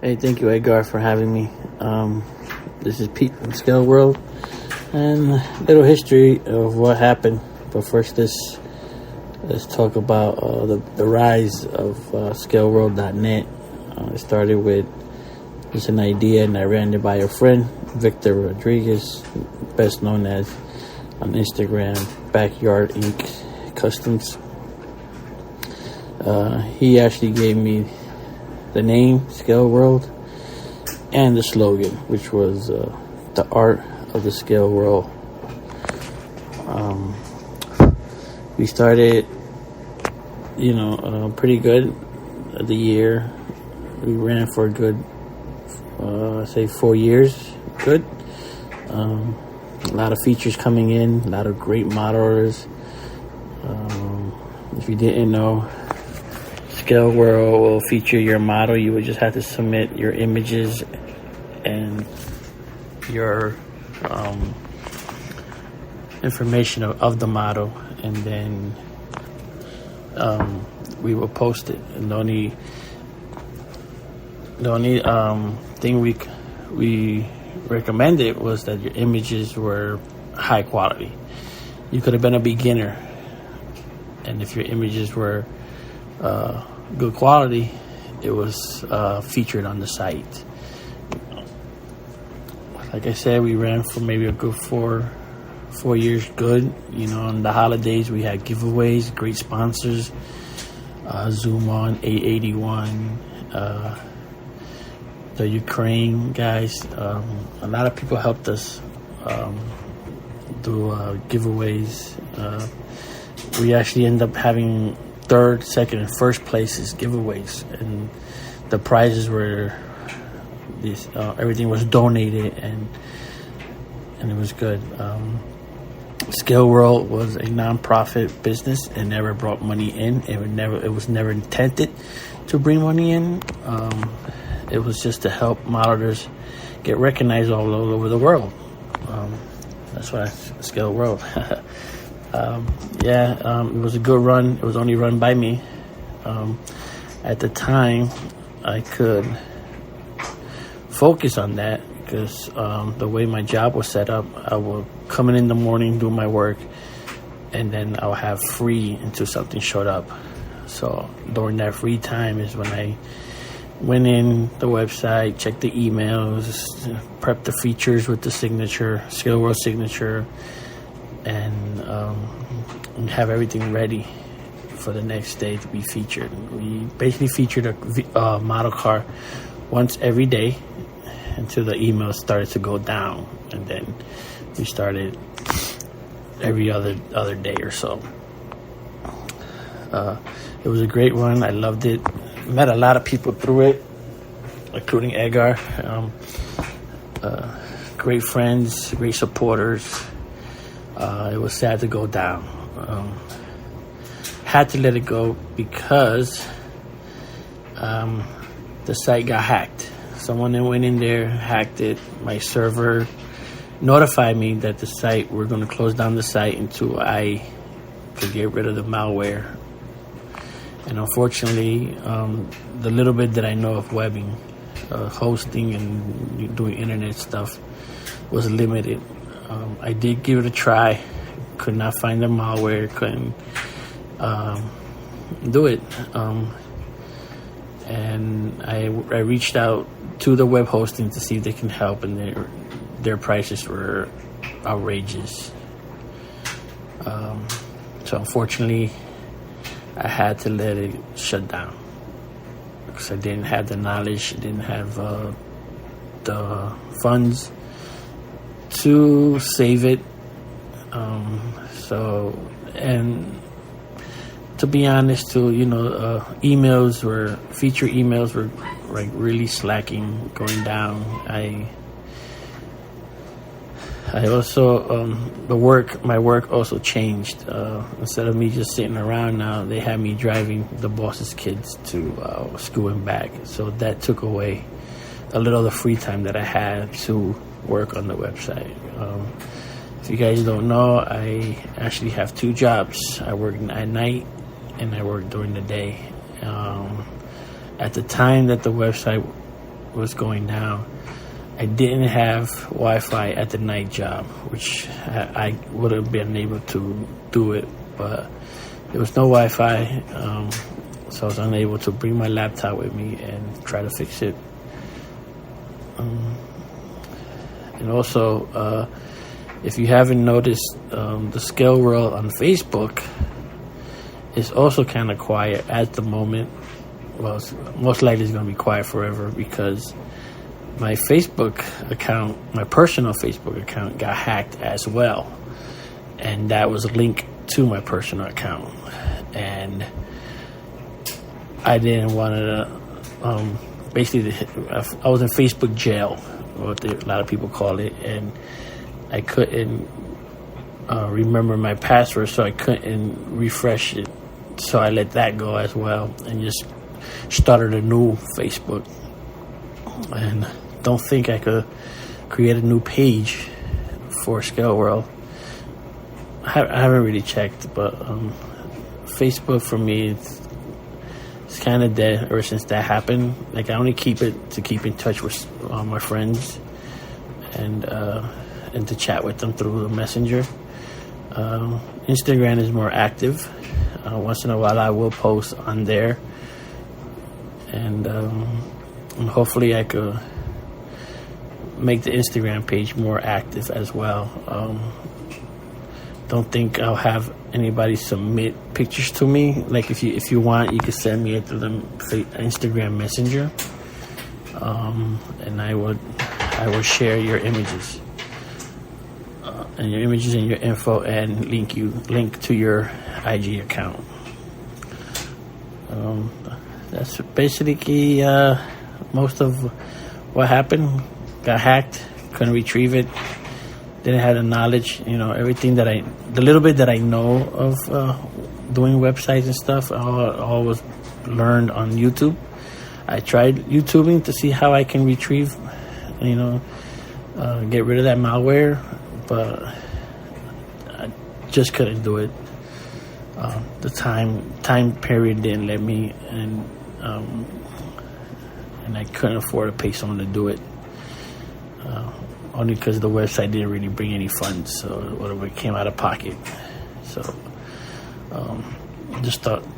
Hey, thank you, Edgar, for having me. This is Pete from Scale World, and a little history of what happened. But first, let's talk about the rise of ScaleWorld.net. It started with just an idea, and I ran it by a friend, Victor Rodriguez, best known as on Instagram, Backyard Inc. Customs. He actually gave me the name Scale World and the slogan, which was the art of the scale world. We started, pretty good the year. We ran for a good, 4 years. Good. A lot of features coming in, a lot of great model orders. If you didn't know, Scale World will feature your model. You would just have to submit your images and your information of the model, and then we will post it. And the only thing we recommended was that your images were high quality. You could have been a beginner, and if your images were good quality, it was featured on the site. Like I said, we ran for maybe a good four years good. On the holidays we had giveaways, great sponsors, Zoom On, 881, the Ukraine guys. A lot of people helped us do giveaways. We actually ended up having third, second, and first places giveaways, and the prizes were everything was donated, and it was good. Scale World was a non-profit business and never brought money in. It was never intended to bring money in. It was just to help modelers get recognized all over the world. That's why Scale World. It was a good run. It was only run by me. At the time, I could focus on that because the way my job was set up, I would come in the morning, do my work, and then I'll have free until something showed up. So during that free time is when I went in the website, checked the emails, prepped the features with the signature, Scale World signature, and have everything ready for the next day to be featured. We basically featured a model car once every day until the emails started to go down, and then we started every other day or so. It was a great one. I loved it. Met a lot of people through it, including Edgar. Great friends, great supporters. It was sad to go down. Had to let it go because the site got hacked. Someone that went in there, hacked it. My server notified me that the site, we're going to close down the site until I could get rid of the malware. And unfortunately, the little bit that I know of webbing, hosting and doing internet stuff was limited. I did give it a try. Could not find the malware. Couldn't do it. And I reached out to the web hosting to see if they can help, and their prices were outrageous. So unfortunately, I had to let it shut down because I didn't have the knowledge, I didn't have the funds to save it. And to be honest, too, emails feature emails were like really slacking, going down. I also my work also changed. Instead of me just sitting around, now they had me driving the boss's kids to school and back. So that took away a little of the free time that I had to work on the website. If you guys don't know, I actually have two jobs. I work at night and I work during the day. At the time that the website was going down, I didn't have Wi-Fi at the night job, which I would have been able to do it, but there was no Wi-Fi, so I was unable to bring my laptop with me and try to fix it. And also, if you haven't noticed, the Scale World on Facebook is also kind of quiet at the moment. Well, most likely it's going to be quiet forever because my Facebook account, my personal Facebook account, got hacked as well. And that was linked to my personal account. And I didn't want to, basically, I was in Facebook jail, what a lot of people call it. And I couldn't remember my password, so I couldn't refresh it. So I let that go as well and just started a new Facebook. And don't think I could create a new page for Scale World. I haven't really checked, but Facebook for me, it's kind of dead ever since that happened. Like, I only keep it to keep in touch with my friends and to chat with them through the messenger. Instagram is more active. Once in a while I will post on there, and hopefully I could make the Instagram page more active as well. Don't think I'll have anybody submit pictures to me. Like, if you want, you can send me it through the Instagram messenger, and I will share your images. And your images and your info, and link to your IG account. That's basically most of what happened. Got hacked, couldn't retrieve it, didn't have the knowledge. Everything the little bit that I know of doing websites and stuff, all was learned on YouTube. I tried YouTubing to see how I can retrieve, get rid of that malware, but I just couldn't do it. The time period didn't let me, and I couldn't afford to pay someone to do it. Only because the website didn't really bring any funds, so whatever came out of pocket. So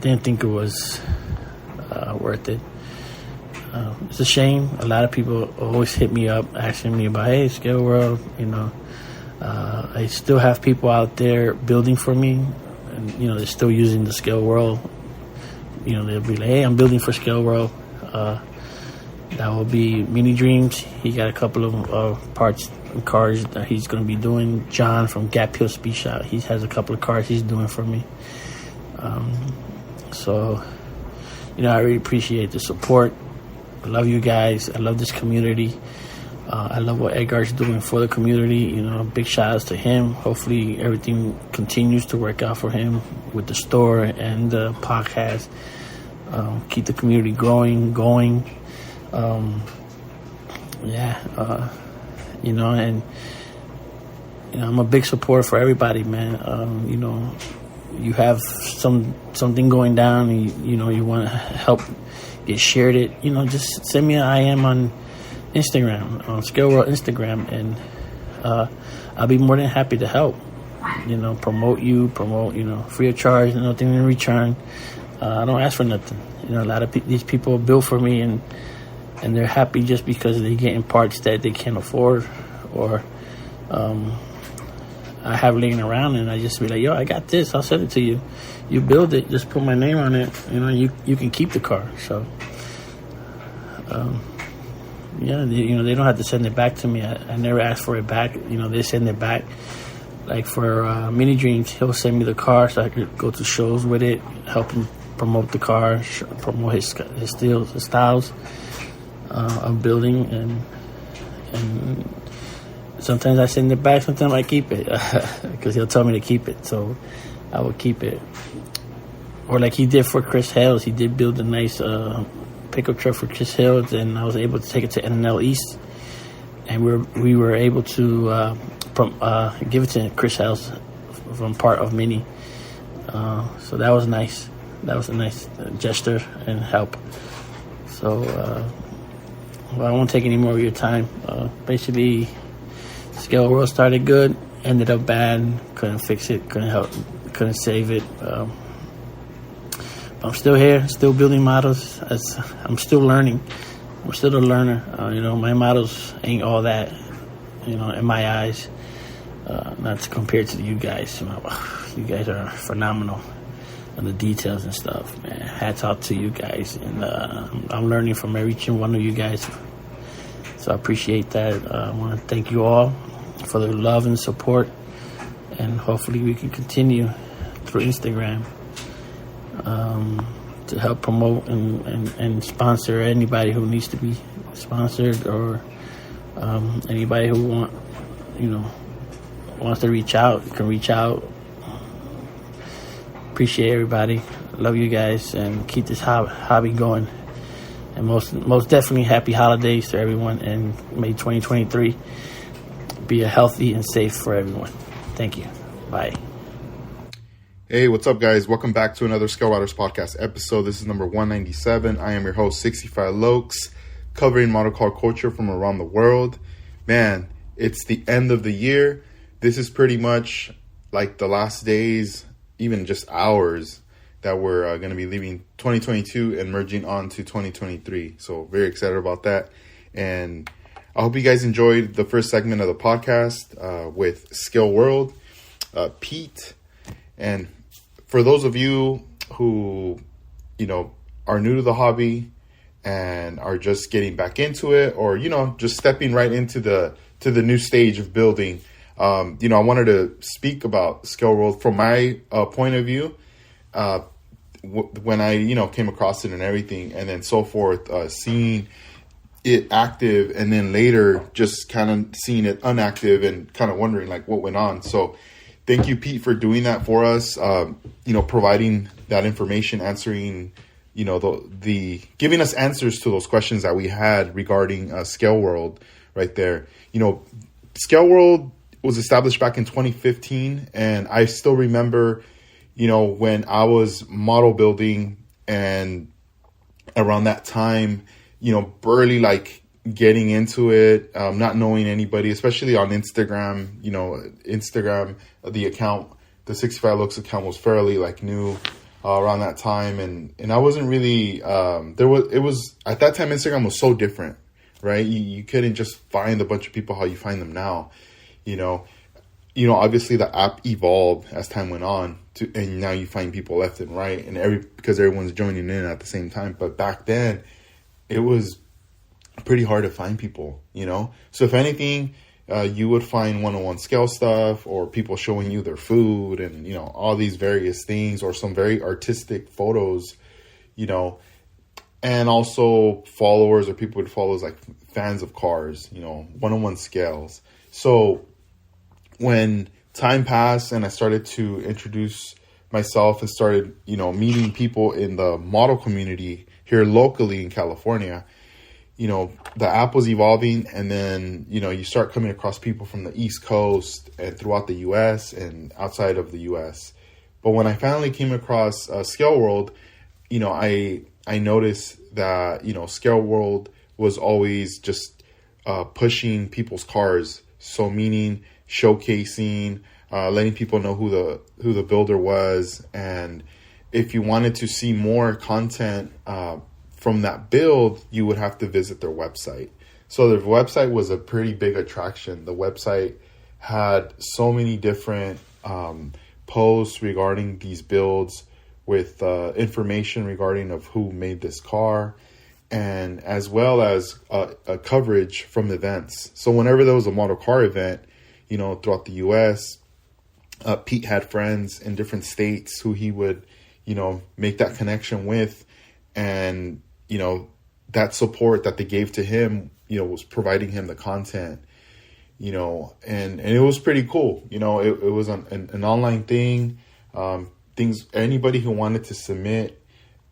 didn't think it was worth it. It's a shame. A lot of people always hit me up asking me about, hey, Scale World, I still have people out there building for me, and they're still using the Scale World. They'll be like, hey, I'm building for Scale World. That will be Mini Dreams. He got a couple of parts and cars that he's going to be doing. John from Gap Hill Speed Shop, he has a couple of cars he's doing for me. So I really appreciate the support. I love you guys. I love this community. I love what Edgar's doing for the community. Big shout outs to him. Hopefully everything continues to work out for him with the store and the podcast. Keep the community going. And I'm a big supporter for everybody, man. You have something going down, and you want to help get shared it. Just send me an IM on Instagram, on Scale World Instagram, and I'll be more than happy to help. Promote free of charge, nothing in return. I don't ask for nothing. A lot of these people build for me, and they're happy just because they're getting parts that they can't afford, or I have laying around, and I just be like, yo, I got this, I'll send it to you. You build it, just put my name on it. You can keep the car. So they don't have to send it back to me. I never asked for it back. They send it back. Like for Mini Dreams, he'll send me the car so I could go to shows with it, help him promote the car, promote his styles of building, and sometimes I send it back, sometimes I keep it because he'll tell me to keep it, so I will keep it. Or like he did for Chris Hales, he did build a nice pickup truck for Chris Hales, and I was able to take it to NNL East, and we were able to give it to Chris Hales from part of Mini. So that was nice. That was a nice gesture and help. So I won't take any more of your time. Basically, Scale World started good, ended up bad. Couldn't fix it. Couldn't help. Couldn't save it. I'm still here, still building models. As I'm still learning. I'm still a learner. My models ain't all that. In my eyes, not compared to you guys. You guys are phenomenal. And the details and stuff, man. Hats off to you guys, and I'm learning from every one of you guys. So I appreciate that. I want to thank you all for the love and support, and hopefully we can continue through Instagram to help promote and sponsor anybody who needs to be sponsored, or anybody who wants to reach out. You can reach out. Appreciate everybody. Love you guys, and keep this hobby going. And most definitely, happy holidays to everyone, and May 2023 be a healthy and safe for everyone. Thank you. Bye. Hey, what's up, guys? Welcome back to another Scale Riders podcast episode. This is number 197. I am your host, 65 Locs, covering model car culture from around the world. Man, it's the end of the year. This is pretty much like the last days, even just hours, that we're going to be leaving 2022 and merging on to 2023. So very excited about that. And I hope you guys enjoyed the first segment of the podcast with Scale World, Pete. And for those of you who, are new to the hobby and are just getting back into it, or, just stepping right into the new stage of building, I wanted to speak about Scale World from my point of view. When I, came across it and everything, and then so forth, seeing it active, and then later just kind of seeing it inactive and kind of wondering like what went on. So thank you, Pete, for doing that for us. Providing that information, answering, the giving us answers to those questions that we had regarding Scale World right there. Scale World was established back in 2015, and I still remember, when I was model building, and around that time, barely like getting into it, not knowing anybody, especially on Instagram. Instagram, the account, the 65 Looks account was fairly like new around that time, and I wasn't really it was at that time Instagram was so different, right? You couldn't just find a bunch of people how you find them now. Obviously the app evolved as time went on, and now you find people left and right, and because everyone's joining in at the same time. But back then, it was pretty hard to find people. So if anything, you would find one-on-one scale stuff, or people showing you their food, and all these various things, or some very artistic photos, and also followers, or people would follow like fans of cars, one-on-one scales. So when time passed and I started to introduce myself and started, meeting people in the model community here locally in California, the app was evolving, and then, you start coming across people from the East Coast and throughout the U.S. and outside of the U.S. But when I finally came across Scale World, I noticed that, Scale World was always just pushing people's cars. So meaning showcasing, letting people know who the builder was, and if you wanted to see more content from that build, you would have to visit their website. So their website was a pretty big attraction. The website had so many different posts regarding these builds, with information regarding of who made this car, and as well as a coverage from events. So whenever there was a model car event, throughout the U.S., Pete had friends in different states who he would, make that connection with, and, that support that they gave to him, was providing him the content, and it was pretty cool. It was an online thing. Anybody who wanted to submit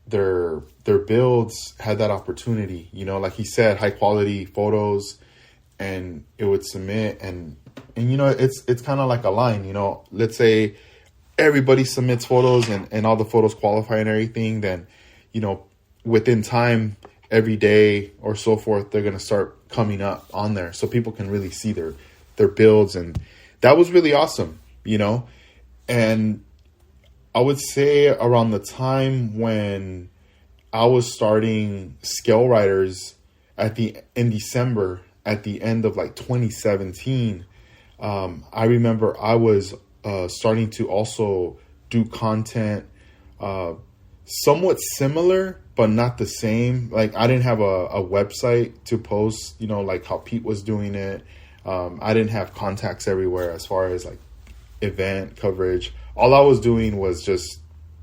their builds had that opportunity, like he said, high quality photos, and it would submit, and it's kind of like a line, let's say everybody submits photos and all the photos qualify and everything, then, within time, every day or so forth, they're going to start coming up on there so people can really see their builds. And that was really awesome, you know. And I would say around the time when I was starting Scale Riders in December, at the end of like 2017, I remember I was starting to also do content somewhat similar, but not the same. Like, I didn't have a website to post, you know, like how Pete was doing it. I didn't have contacts everywhere as far as like event coverage. All I was doing was just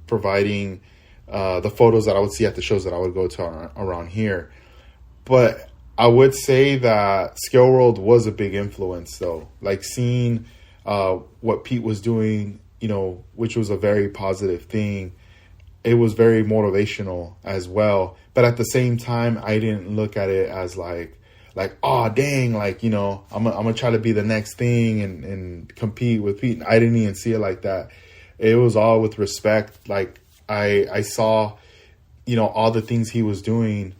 providing the photos that I would see at the shows that I would go to around here. But I would say that Scale World was a big influence, though. Like, seeing what Pete was doing, you know, which was a very positive thing. It was very motivational as well. But at the same time, I didn't look at it as like, oh, dang, like, you know, I'm gonna try to be the next thing and compete with Pete. I didn't even see it like that. It was all with respect. Like, I saw, you know, all the things he was doing.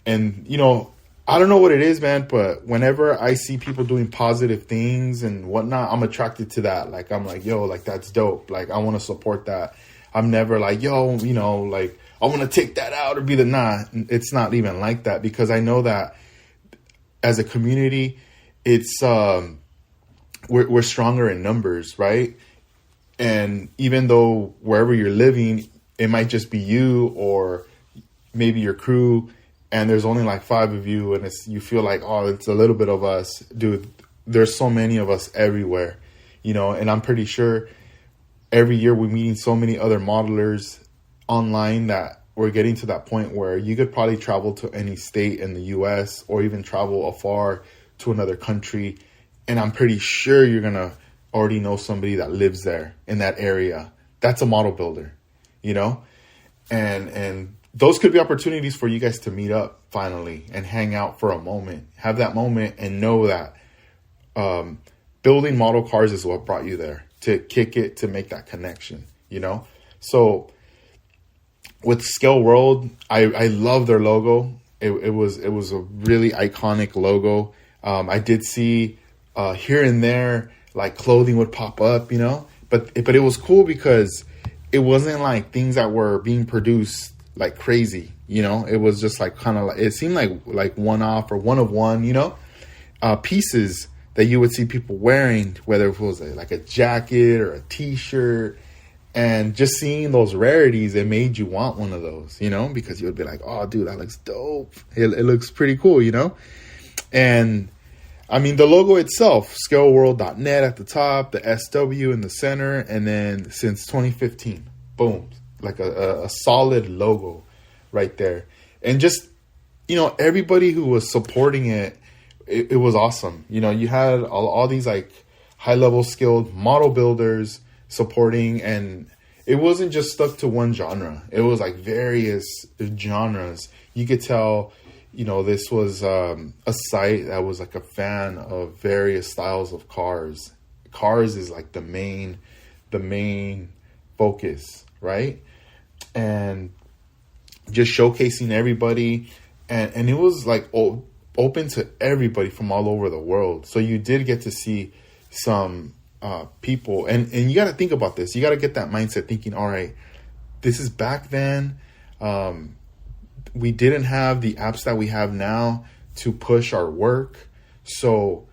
And, you know, I don't know what it is, man, but whenever I see people doing positive things and whatnot, I'm attracted to that. Like, I'm like, yo, like, that's dope. Like, I want to support that. I'm never like, yo, you know, like, I want to take that out or be the nah. It's not even like that, because I know that as a community, it's we're stronger in numbers, right? And even though wherever you're living, it might just be you or maybe your crew, and there's only like 5 of you, and you feel like, oh, it's a little bit of us. Dude, there's so many of us everywhere, you know. And I'm pretty sure every year we're meeting so many other modelers online that we're getting to that point where you could probably travel to any state in the US or even travel afar to another country, and I'm pretty sure you're going to already know somebody that lives there in that area. That's a model builder, you know? And those could be opportunities for you guys to meet up finally and hang out for a moment, have that moment, and know that building model cars is what brought you there, to kick it, to make that connection, you know? So with Scale World, I love their logo. It was a really iconic logo. I did see here and there, like, clothing would pop up, you know, but it was cool because it wasn't like things that were being produced like crazy, you know. It was just like kind of like, it seemed like one off or one of one, you know, pieces that you would see people wearing, whether it was like a jacket or a t-shirt. And just seeing those rarities, it made you want one of those, you know, because you would be like, oh, dude, that looks dope. It looks pretty cool, you know. And I mean, the logo itself, scaleworld.net at the top, the SW in the center, and then since 2015, boom, like a solid logo right there. And just, you know, everybody who was supporting it, it was awesome. You know, you had all these like high-level skilled model builders supporting, and it wasn't just stuck to one genre. It was like various genres. You could tell, you know, this was a site that was like a fan of various styles of cars. Cars is like the main focus, right? And just showcasing everybody, and it was like open to everybody from all over the world. So you did get to see some people, and you got to think about this. You got to get that mindset thinking, all right, this is back then. We didn't have the apps that we have now to push our work. So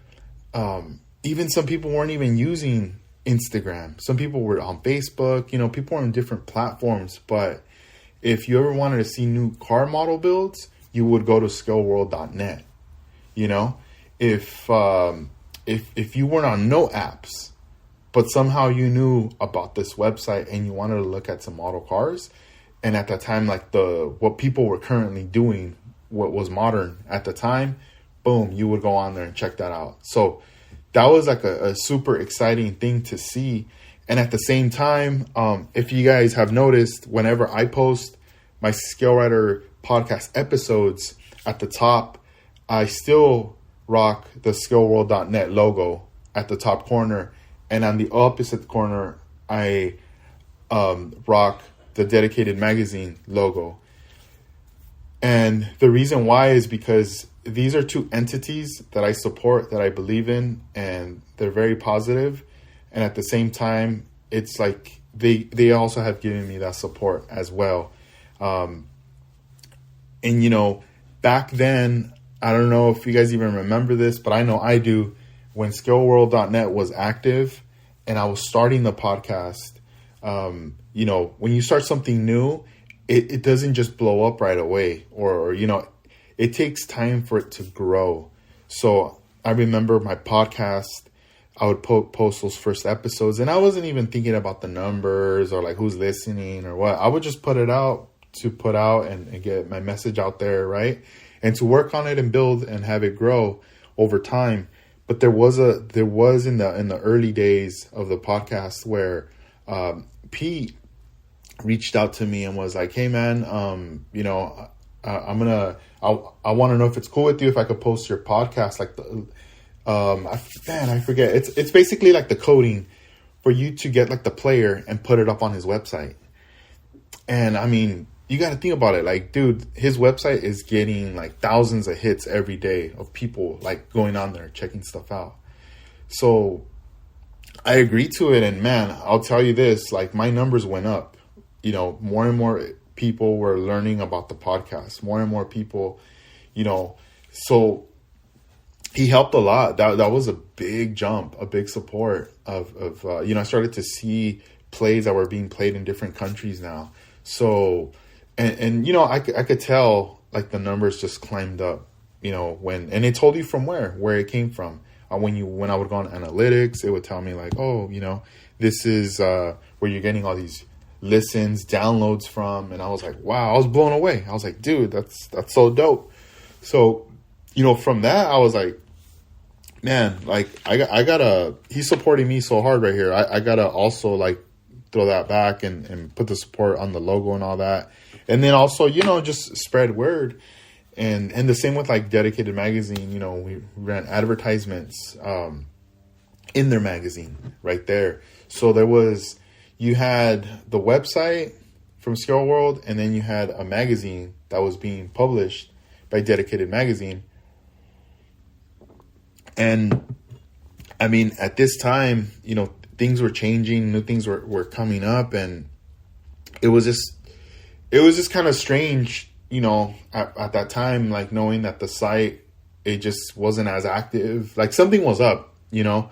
even some people weren't even using Instagram. Some people were on Facebook. You know, people were on different platforms. But if you ever wanted to see new car model builds, you would go to scaleworld.net. You know, if you weren't on no apps, but somehow you knew about this website and you wanted to look at some model cars, and at that time, like what people were currently doing, what was modern at the time, boom, you would go on there and check that out. So that was like a super exciting thing to see. And at the same time, if you guys have noticed, whenever I post my Scale Rider podcast episodes, at the top, I still rock the scaleworld.net logo at the top corner. And on the opposite corner, I rock the Dedicated Magazine logo. And the reason why is because these are two entities that I support, that I believe in, and they're very positive. And at the same time, it's like they also have given me that support as well. And, you know, back then, I don't know if you guys even remember this, but I know I do. When skillworld.net was active and I was starting the podcast, you know, when you start something new, it doesn't just blow up right away, or, you know, it takes time for it to grow. So I remember my podcast, I would post those first episodes, and I wasn't even thinking about the numbers or like who's listening or what. I would just put it out to put out and get my message out there, right? And to work on it and build and have it grow over time. But there was in the early days of the podcast where Pete reached out to me and was like, "Hey man, you know, I want to know if it's cool with you if I could post your podcast." Like I forget. It's basically like the coding for you to get like the player and put it up on his website. And I mean, you got to think about it. Like, dude, his website is getting like thousands of hits every day of people like going on there, checking stuff out. So I agreed to it. And man, I'll tell you this, like my numbers went up, you know, more and more people were learning about the podcast, more and more people, you know, so he helped a lot. That was a big jump, a big support of you know, I started to see plays that were being played in different countries now. So, and you know, I could tell like the numbers just climbed up, you know, and it told you from where it came from. When I would go on analytics, it would tell me like, oh, you know, this is where you're getting all these listens, downloads from. And I was like, wow, I was blown away. I was like, dude, that's so dope. So, you know, from that, I was like, man, like I gotta, he's supporting me so hard right here. I gotta also like throw that back and put the support on the logo and all that. And then also, you know, just spread word. And the same with like Dedicated Magazine, you know, we ran advertisements in their magazine right there. So you had the website from Skill World, and then you had a magazine that was being published by Dedicated Magazine. And I mean, at this time, you know, things were changing, new things were coming up, and it was just kind of strange, you know, at that time, like knowing that the site, it just wasn't as active, like something was up, you know.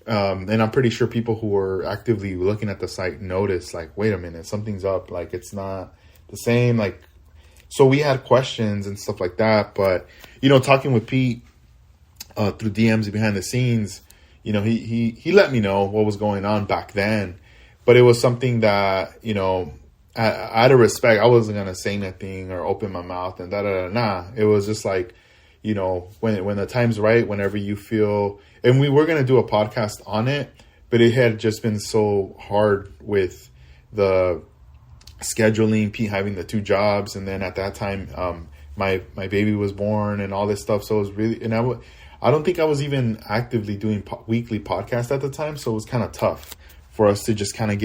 And I'm pretty sure people who were actively looking at the site noticed, like, wait a minute, something's up, like it's not the same, like, so we had questions and stuff like that. But, you know, talking with Pete through DMs behind the scenes, you know, he let me know what was going on back then. But it was something that, you know, out of respect, I wasn't going to say anything or open my mouth and nah. It was just like, you know, when the time's right, whenever you feel, and we were going to do a podcast on it, but it had just been so hard with the scheduling, Pete having the 2 jobs. And then at that time, my baby was born and all this stuff. So it was really, and I don't think I was even actively doing weekly podcasts at the time. So it was kind of tough for us to just kind of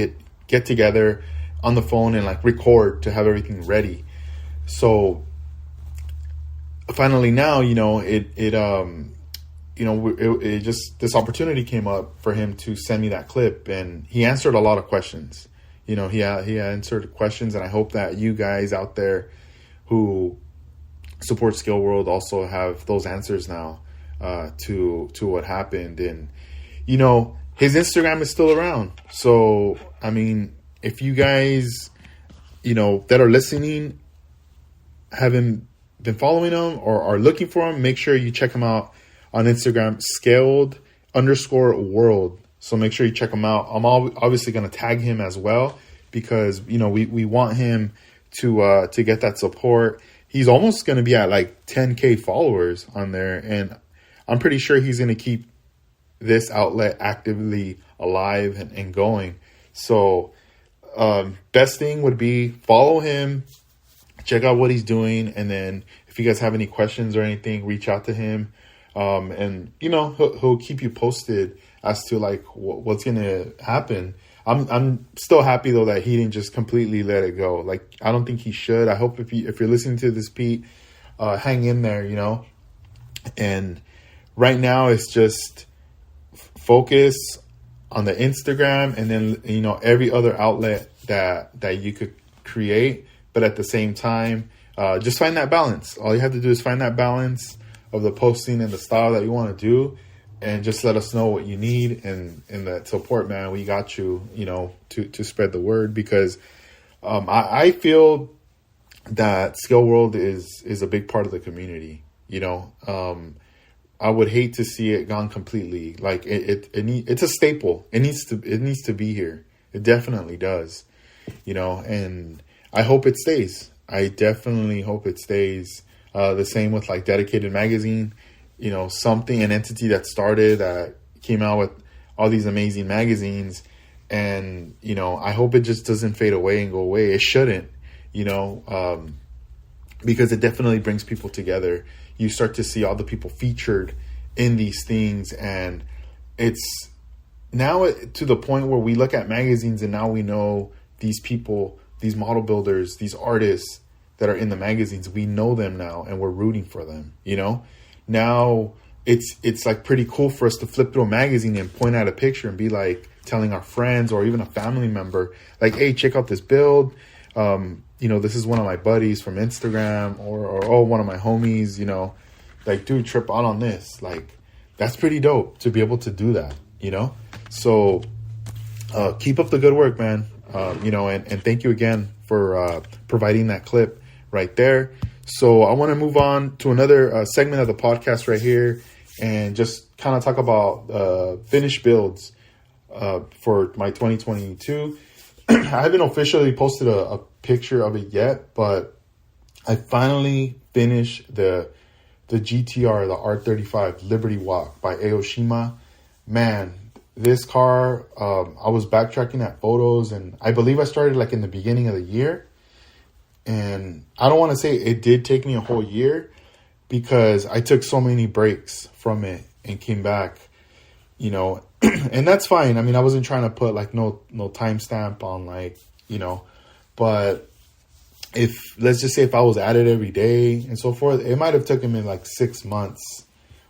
get together on the phone and like record to have everything ready. So finally now, you know, it just, this opportunity came up for him to send me that clip, and he answered a lot of questions. You know, he answered questions, and I hope that you guys out there who support Skill World also have those answers now to what happened. And, you know, his Instagram is still around. So, I mean, if you guys, you know, that are listening, haven't been following him or are looking for him, make sure you check him out on Instagram, scaled_world. So make sure you check him out. I'm obviously going to tag him as well, because, you know, we want him to get that support. He's almost going to be at like 10K followers on there. And I'm pretty sure he's going to keep this outlet actively alive and going. So best thing would be follow him, check out what he's doing. And then if you guys have any questions or anything, reach out to him. And, you know, he'll keep you posted as to like what's going to happen. I'm still happy though that he didn't just completely let it go. Like, I don't think he should. I hope if you're listening to this, Pete, hang in there, you know. And right now it's just focus on the Instagram, and then, you know, every other outlet that you could create, but at the same time, just find that balance. All you have to do is find that balance of the posting and the style that you want to do, and just let us know what you need, and that support, man. We got you, you know, to spread the word, because I feel that Scale World is a big part of the community, you know. I would hate to see it gone completely. Like, it's a staple. It needs to be here. It definitely does, you know, and I hope it stays. I definitely hope it stays. The same with like Dedicated Magazine, you know, an entity that started, that came out with all these amazing magazines. And, you know, I hope it just doesn't fade away and go away. It shouldn't, you know, because it definitely brings people together. You start to see all the people featured in these things. And it's now to the point where we look at magazines and now we know these people, these model builders, these artists that are in the magazines. We know them now, and we're rooting for them, you know. Now it's like pretty cool for us to flip through a magazine and point out a picture and be like telling our friends or even a family member, like, hey, check out this build. You know, this is one of my buddies from Instagram, or oh, one of my homies, you know, like, dude, trip out on this. Like, that's pretty dope to be able to do that, you know. So keep up the good work, man. You know, and thank you again for providing that clip right there. So I want to move on to another segment of the podcast right here, and just kind of talk about finished builds for my 2022. I haven't officially posted a picture of it yet, but I finally finished the GTR, the R35 Liberty Walk by Aoshima. Man, this car, I was backtracking at photos, and I believe I started like in the beginning of the year. And I don't want to say it did take me a whole year, because I took so many breaks from it and came back, you know, and that's fine. I mean, I wasn't trying to put like no timestamp on, like, you know, but let's just say if I was at it every day and so forth, it might have taken me like 6 months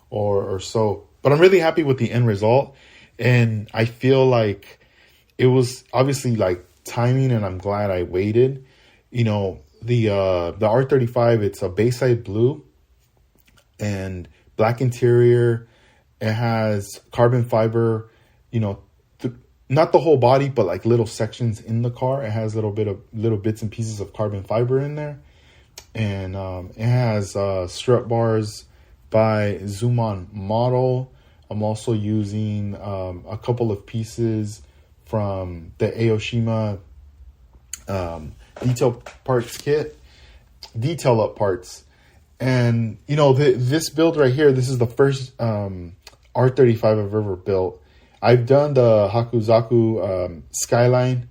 or so. But I'm really happy with the end result. And I feel like it was obviously like timing, and I'm glad I waited. You know, the R35, it's a Bayside blue and black interior. It has carbon fiber, you know, not the whole body, but like little sections in the car. It has little bits and pieces of carbon fiber in there. And it has strut bars by Zoom On Model. I'm also using a couple of pieces from the Aoshima detail up parts. And, you know, this build right here, this is the first R35 I've ever built. I've done the Hakuzaku Skyline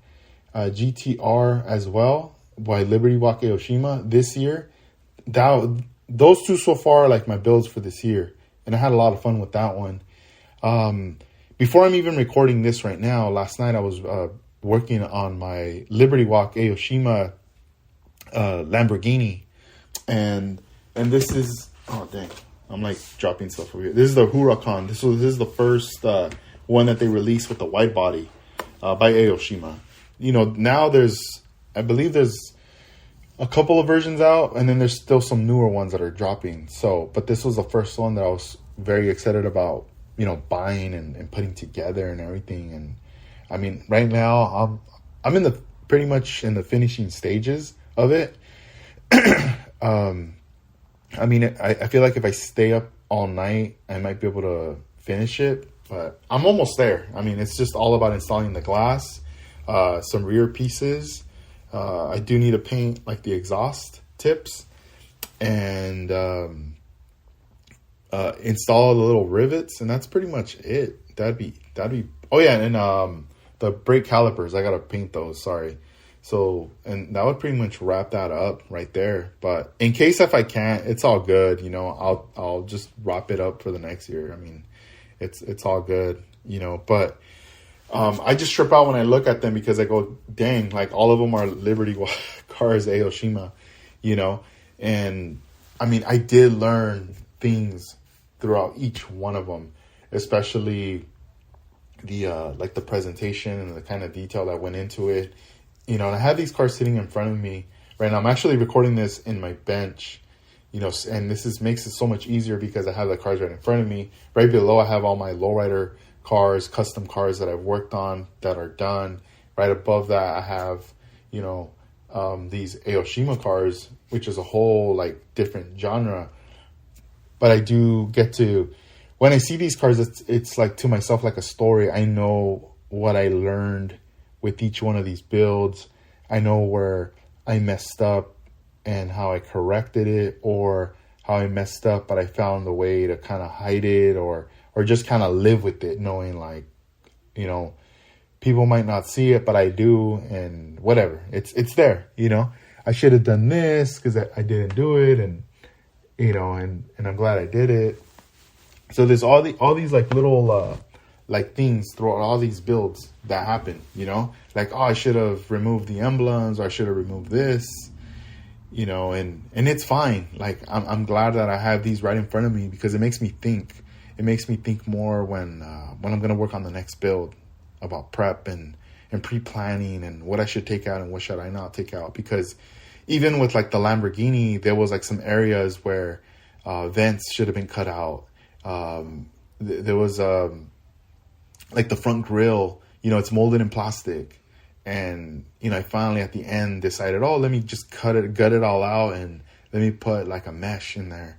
GTR as well by Liberty Walk Aoshima this year. Those two so far are like my builds for this year, and I had a lot of fun with that one. Before I'm even recording this right now, last night I was working on my Liberty Walk Aoshima Lamborghini, and this is, oh dang, I'm like dropping stuff over here. This is the Huracan. This is the first one that they released with the wide body by Aoshima. You know, now I believe there's a couple of versions out, and then there's still some newer ones that are dropping. So, but this was the first one that I was very excited about, you know, buying and putting together and everything. And I mean, right now I'm in pretty much in the finishing stages of it. I mean, I feel like if I stay up all night, I might be able to finish it, but I'm almost there. I mean, it's just all about installing the glass, some rear pieces. I do need to paint like the exhaust tips, and install the little rivets, and that's pretty much it. That'd be. Oh yeah, and the brake calipers, I gotta paint those. Sorry. So, and that would pretty much wrap that up right there. But in case if I can't, it's all good. You know, I'll just wrap it up for the next year. I mean, it's all good, you know, but I just trip out when I look at them because I go, dang, like all of them are Liberty cars, Aoshima, you know? And I mean, I did learn things throughout each one of them, especially the like the presentation and the kind of detail that went into it, you know. And I have these cars sitting in front of me right now. I'm actually recording this in my bench, you know, and makes it so much easier because I have the cars right in front of me. Right below, I have all my lowrider cars, custom cars that I've worked on that are done. Right above that, I have, you know, these Aoshima cars, which is a whole like different genre. But I do get to, when I see these cars, it's like to myself like a story. I know what I learned with each one of these builds. I know where I messed up and how I corrected it, or how I messed up but I found a way to kind of hide it, or just kind of live with it, knowing like, you know, people might not see it, but I do, and whatever. It's there, you know. I should have done this because I didn't do it, and you know, and I'm glad I did it. So there's all these like little like things throughout all these builds that happen, you know, like, oh, I should have removed the emblems, or I should have removed this, you know, and it's fine. Like I'm glad that I have these right in front of me because it makes me think. It makes me think more when I'm gonna work on the next build about prep and pre-planning and what I should take out and what should I not take out. Because even with like the Lamborghini, there was like some areas where vents should have been cut out. There was like the front grille, you know, it's molded in plastic. And, you know, I finally at the end decided, oh, let me just gut it all out and let me put like a mesh in there.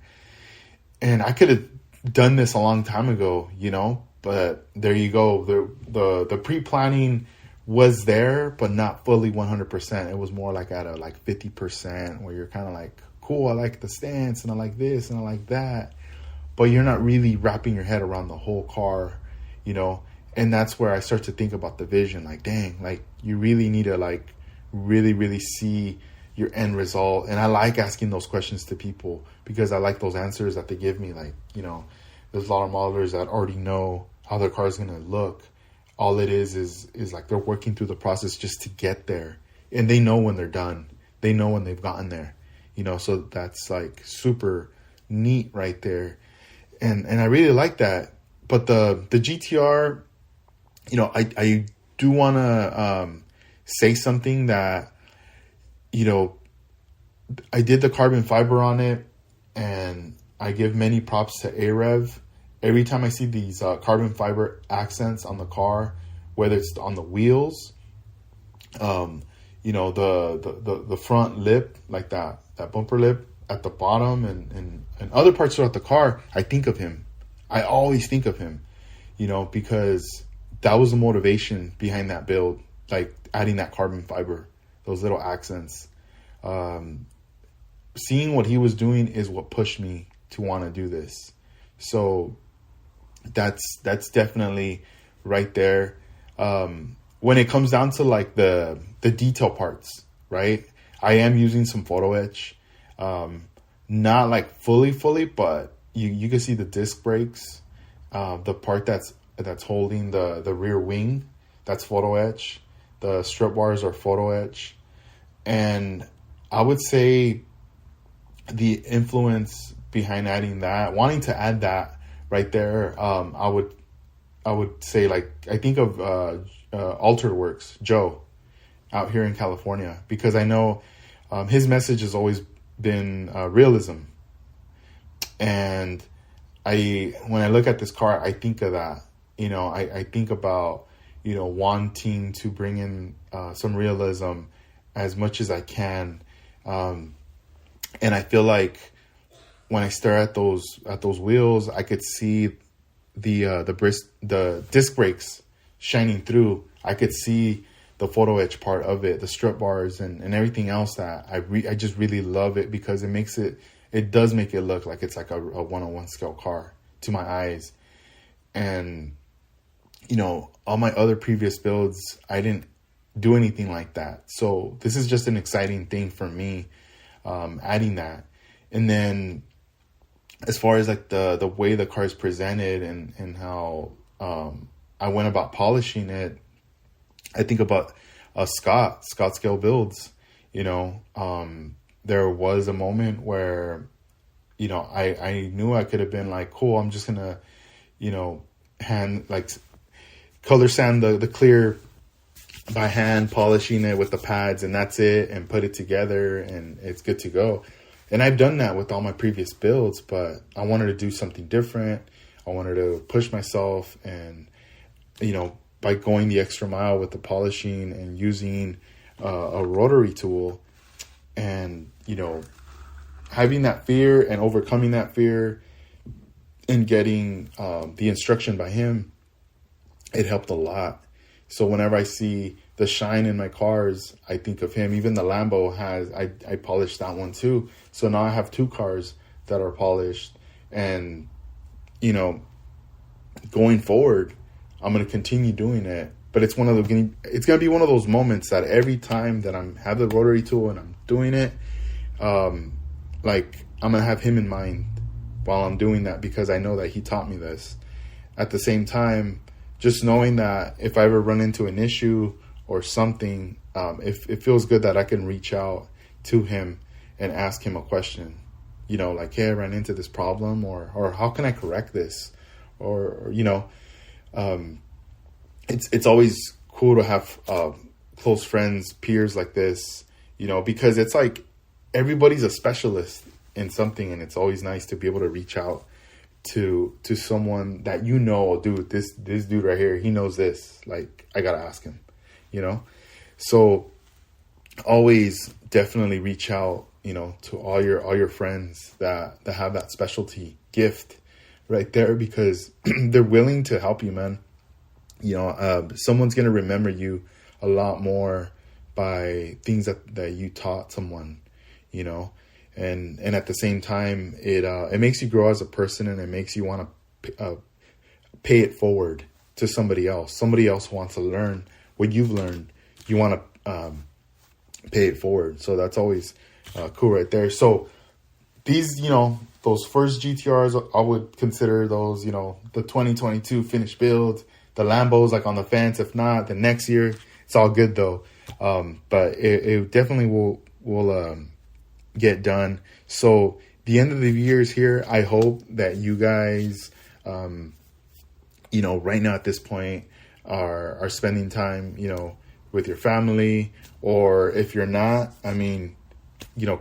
And I could have done this a long time ago, you know, but there you go. The pre-planning was there, but not fully 100%. It was more like at a like 50%, where you're kind of like, cool, I like the stance and I like this and I like that, but you're not really wrapping your head around the whole car, you know. And that's where I start to think about the vision. Like, dang, like you really need to like really see your end result. And I like asking those questions to people because I like those answers that they give me. Like, you know, there's a lot of modelers that already know how their car is going to look. All it is like they're working through the process just to get there. And they know when they're done. They know when they've gotten there. You know, so that's like super neat right there. And I really like that. But the GTR, you know, I do want to say something that, you know, I did the carbon fiber on it, and I give many props to AREV. Every time I see these carbon fiber accents on the car, whether it's on the wheels, you know, the front lip, like that bumper lip at the bottom, and other parts throughout the car, I think of him. I always think of him, you know, because that was the motivation behind that build, like adding that carbon fiber, those little accents. Seeing what he was doing is what pushed me to want to do this. So that's definitely right there. When it comes down to like the detail parts, right? I am using some photo etch, not like fully, but you can see the disc brakes, the part that's holding the rear wing, that's photo etch. The strut bars are photo etch. And I would say the influence behind adding that, wanting to add that right there, I would say, like, I think of Altered Works, Joe, out here in California, because I know his message has always been realism. And when I look at this car, I think of that. You know, I think about, you know, wanting to bring in some realism as much as I can. And I feel like when I stare at those wheels, I could see the disc brakes shining through. I could see the photo etch part of it, the strut bars and everything else that I just really love it, because it does make it look like it's like a 101 scale car to my eyes. And, you know, all my other previous builds, I didn't do anything like that. So this is just an exciting thing for me, adding that. And then as far as like the way the car is presented and how I went about polishing it, I think about Scott Scale Builds. There was a moment where, I knew I could have been like, cool, I'm just gonna, color sand the clear by hand, polishing it with the pads, and that's it, and put it together, and it's good to go. And I've done that with all my previous builds, but I wanted to do something different. I wanted to push myself, and by going the extra mile with the polishing and using a rotary tool, and having that fear and overcoming that fear and getting the instruction by him, it helped a lot. So whenever I see the shine in my cars, I think of him. Even the Lambo I polished that one too. So now I have 2 cars that are polished, and going forward, I'm going to continue doing it. But it's going to be one of those moments that every time that have the rotary tool and I'm doing it, I'm going to have him in mind while I'm doing that, because I know that he taught me this. At the same time, just knowing that if I ever run into an issue or something, it feels good that I can reach out to him and ask him a question, hey, I ran into this problem, or how can I correct this? Or it's always cool to have close friends, peers like this, because it's like everybody's a specialist in something, and it's always nice to be able to reach out to someone that dude, this dude right here, he knows this. Like, I gotta ask him, So always definitely reach out, to all your friends that have that specialty gift right there, because they're willing to help you, man. Someone's gonna remember you a lot more by things that you taught someone, and at the same time, it makes you grow as a person, and it makes you want to pay it forward to somebody else. Somebody else wants to learn what you've learned. You want to pay it forward. So that's always cool right there. So these, those first GTRs, I would consider those, the 2022 finished builds. The Lambos like on the fence. If not, the next year, it's all good though. But it definitely will get done. So the end of the year is here. I hope that you guys, right now at this point are spending time, with your family, or if you're not,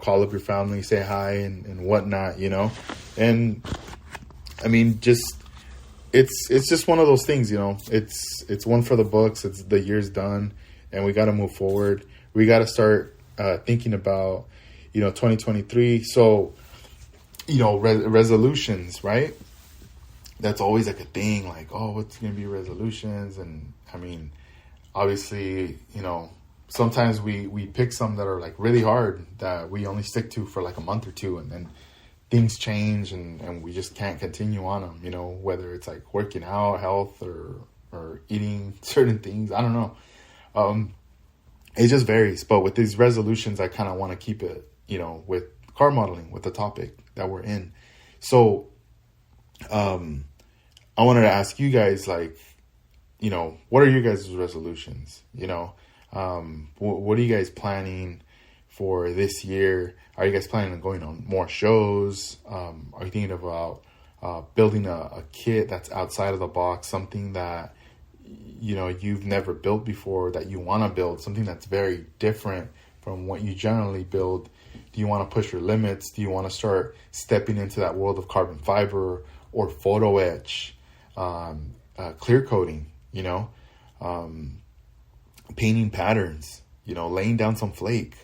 call up your family, say hi and whatnot, and it's just one of those things, it's one for the books. It's the year's done, and we got to move forward. We got to start thinking about 2023. So resolutions, right? That's always like a thing, like, oh, what's gonna be resolutions? And obviously, sometimes we pick some that are like really hard that we only stick to for like a month or two, and then things change and we just can't continue on them, whether it's like working out, health, or eating certain things. I don't know. It just varies. But with these resolutions, I kind of want to keep it, with car modeling, with the topic that we're in. So I wanted to ask you guys, like, what are your guys' resolutions? What are you guys planning for this year? Are you guys planning on going on more shows? Are you thinking about building a kit that's outside of the box, something that you've never built before, that you want to build, something that's very different from what you generally build? Do you want to push your limits? Do you want to start stepping into that world of carbon fiber or photo etch, clear coating, painting patterns, laying down some flake,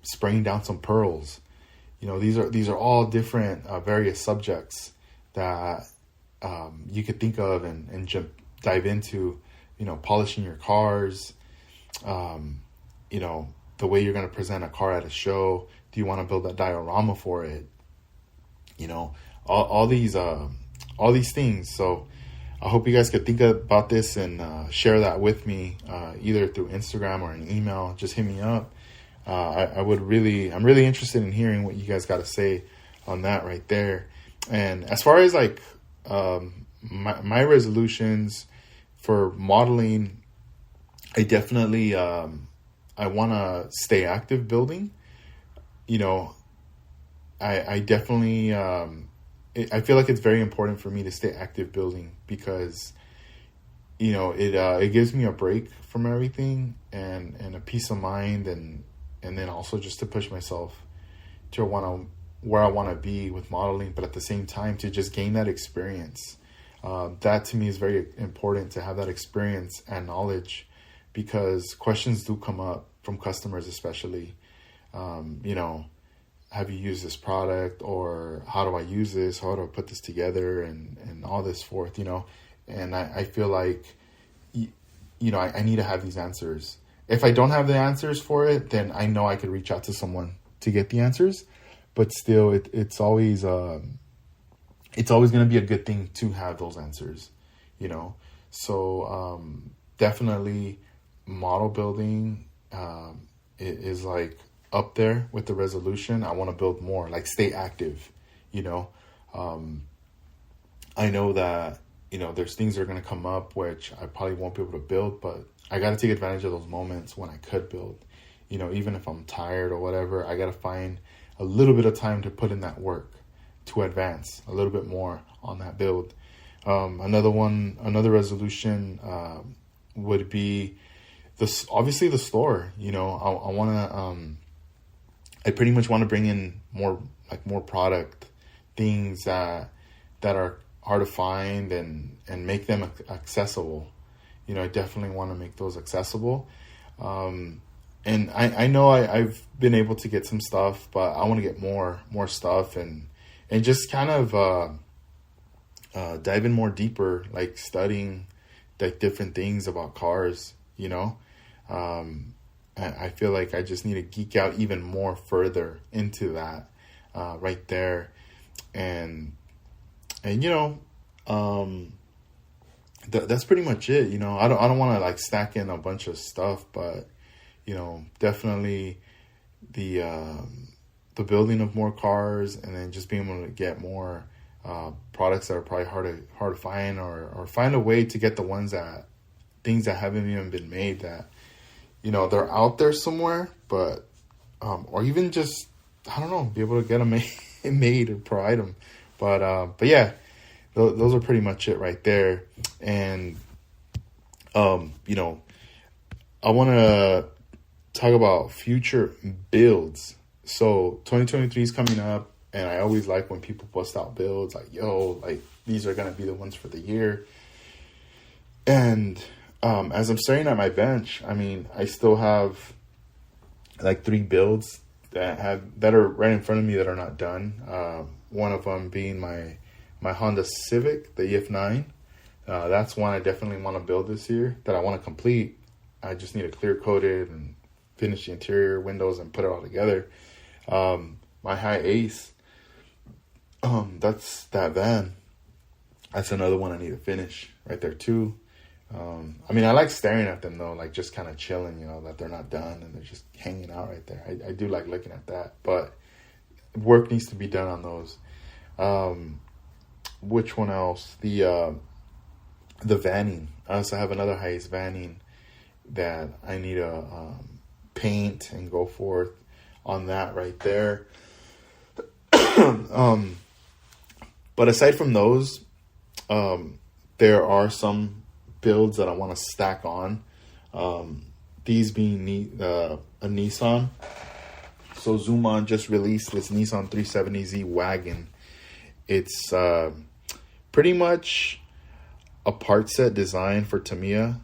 spraying down some pearls? These are all different various subjects that you could think of and dive into, polishing your cars, the way you're going to present a car at a show. Do you want to build a diorama for it? All these things. So I hope you guys could think about this and share that with me, either through Instagram or an email. Just hit me up. I'm really interested in hearing what you guys got to say on that right there. And as far as like my resolutions for modeling, I definitely, I want to stay active building. You know, I definitely, I feel like it's very important for me to stay active building because, you know, it gives me a break from everything and a peace of mind, and then also just to push myself to where I want to be with modeling, but at the same time to just gain that experience. That to me is very important, to have that experience and knowledge, because questions do come up from customers, especially, you know, have you used this product, or how do I use this? How do I put this together, and all this forth, you know? And I feel like, you know, I need to have these answers. If I don't have the answers for it, then I know I could reach out to someone to get the answers. But still, it's always going to be a good thing to have those answers, you know? So definitely model building is like up there with the resolution. I want to build more, like stay active, you know? I know that, you know, there's things that are going to come up which I probably won't be able to build, but I got to take advantage of those moments when I could build. You know, even if I'm tired or whatever, I got to find a little bit of time to put in that work to advance a little bit more on that build. Another resolution would be this. Obviously, the store. You know, I want to. I pretty much want to bring in more product, things that are hard to find, and make them accessible. You know, I definitely want to make those accessible. And I know I've been able to get some stuff, but I want to get more stuff, and just kind of dive in more deeper, like studying like different things about cars, you know. I feel like I just need to geek out even more further into that right there. And you know, that's pretty much it. You know, I don't want to like stack in a bunch of stuff, but you know, definitely the building of more cars, and then just being able to get more products that are probably hard to find, or find a way to get the things that haven't even been made, that, you know, they're out there somewhere, but or even just, I don't know, be able to get them made or provide them. But yeah, those are pretty much it right there. And you know, I want to talk about future builds. So 2023 is coming up, and I always like when people post out builds like, yo, like these are going to be the ones for the year. And as I'm staring at my bench, I mean, I still have like 3 builds that are right in front of me that are not done. One of them being my Honda Civic, the EF9. That's one I definitely want to build this year, that I want to complete. I just need to clear coat it and finish the interior, windows, and put it all together. My High Ace, that's that van. That's another one I need to finish right there too. I mean, I like staring at them though, like just kind of chilling, you know, that they're not done and they're just hanging out right there. I do like looking at that, but work needs to be done on those. Which one else? The vanning. I also have another High Ace vanning that I need to paint and go forth on that right there. But aside from those, there are some builds that I want to stack on. These being a Nissan. So Zuman just released this Nissan 370Z wagon. It's pretty much a part set design for Tamiya.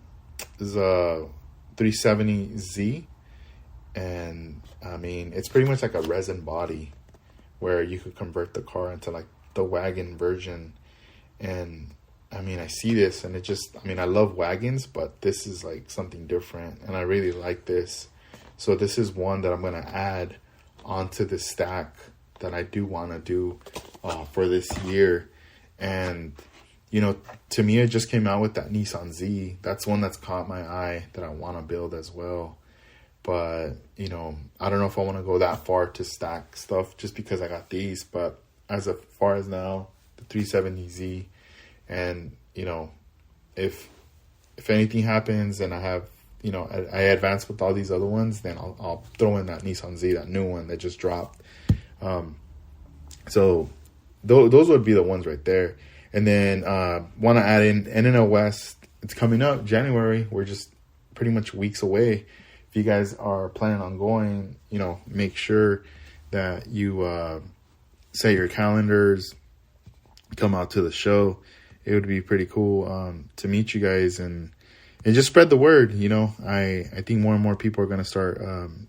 This is a 370Z, and I mean, it's pretty much like a resin body where you could convert the car into like the wagon version. And I mean, I see this and it just, I mean, I love wagons, but this is like something different and I really like this. So this is one that I'm going to add onto the stack that I do want to do for this year. And, you know, Tamiya just came out with that Nissan Z. That's one that's caught my eye that I want to build as well. But, you know, I don't know if I want to go that far to stack stuff just because I got these. But as far as now, the 370Z, and, you know, if anything happens and I have, I advance with all these other ones, then I'll throw in that Nissan Z, that new one that just dropped. So those would be the ones right there. And then want to add in NNL West. It's coming up January. We're just pretty much weeks away. If you guys are planning on going, make sure that you set your calendars, come out to the show. It would be pretty cool to meet you guys and just spread the word. I think more and more people are going to start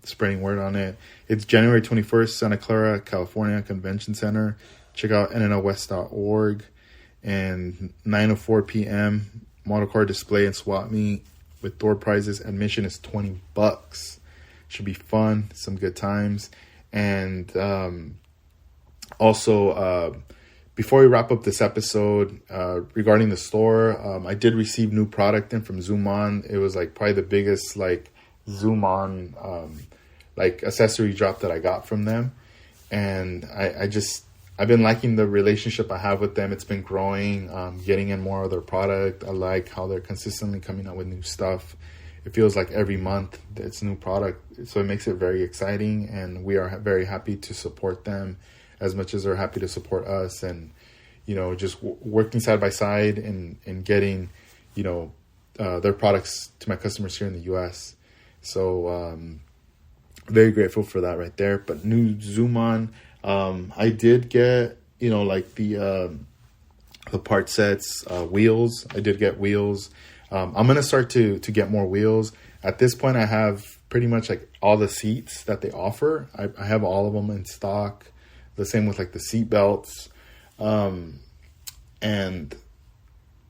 spreading word on it. It's January 21st, Santa Clara, California Convention Center. Check out nnlwest.org. And 9:04 p.m. model car display and swap meet with door prizes. Admission is $20. Should be fun, some good times. And also, before we wrap up this episode, regarding the store, I did receive new product in from Zoom On. It was probably the biggest Zoom On accessory drop that I got from them, and I've been liking the relationship I have with them. It's been growing, getting in more of their product. I like how they're consistently coming out with new stuff. It feels like every month it's new product, so it makes it very exciting, and we are very happy to support them as much as they're happy to support us, and just working side by side and getting their products to my customers here in the US. So very grateful for that right there. But new Zoom On, I did get the part sets, wheels. I did get wheels. I'm gonna start to get more wheels. At this point, I have pretty much all the seats that they offer. I have all of them in stock. The same with the seat belts. And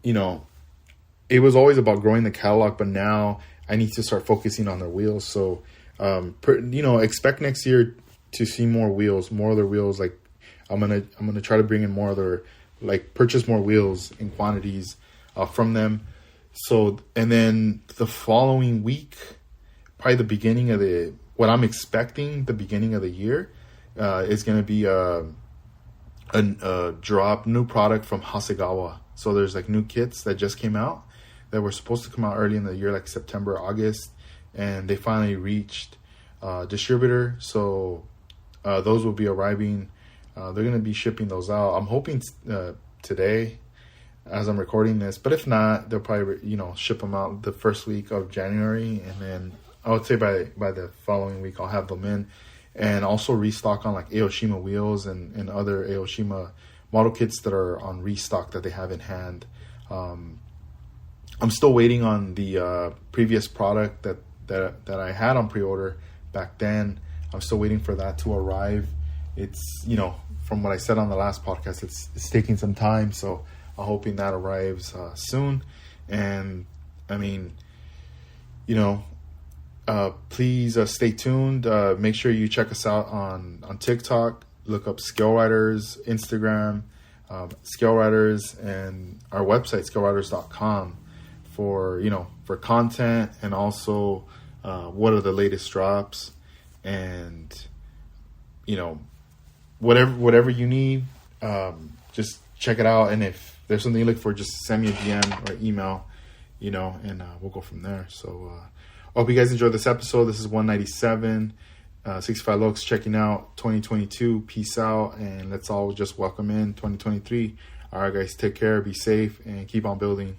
it was always about growing the catalog, but now I need to start focusing on their wheels. So, expect next year to see more wheels, more of their wheels. I'm gonna try to bring in more of their, purchase more wheels in quantities from them. So, and then the following week, probably the beginning of what I'm expecting, the beginning of the year, is going to be a drop, new product from Hasegawa. So there's new kits that just came out that were supposed to come out early in the year, September, August, and they finally reached distributor. So those will be arriving. They're going to be shipping those out. I'm hoping today, as I'm recording this, but if not, they'll probably ship them out the first week of January, and then I would say by the following week I'll have them in. And also restock on Aoshima wheels and other Aoshima model kits that are on restock that they have in hand. I'm still waiting on the previous product that I had on pre-order back then. I'm still waiting for that to arrive. It's, from what I said on the last podcast, it's taking some time. So I'm hoping that arrives soon. And please stay tuned. Make sure you check us out on TikTok. Look up Scale Riders, Instagram, Scale Riders, and our website, scaleriders.com for content, and also what are the latest drops, and whatever you need, just check it out. And if there's something you look for, just send me a DM or email, and we'll go from there. So I hope you guys enjoyed this episode. This is 197, 65 Locs checking out 2022. Peace out, and let's all just welcome in 2023. All right, guys, take care, be safe, and keep on building.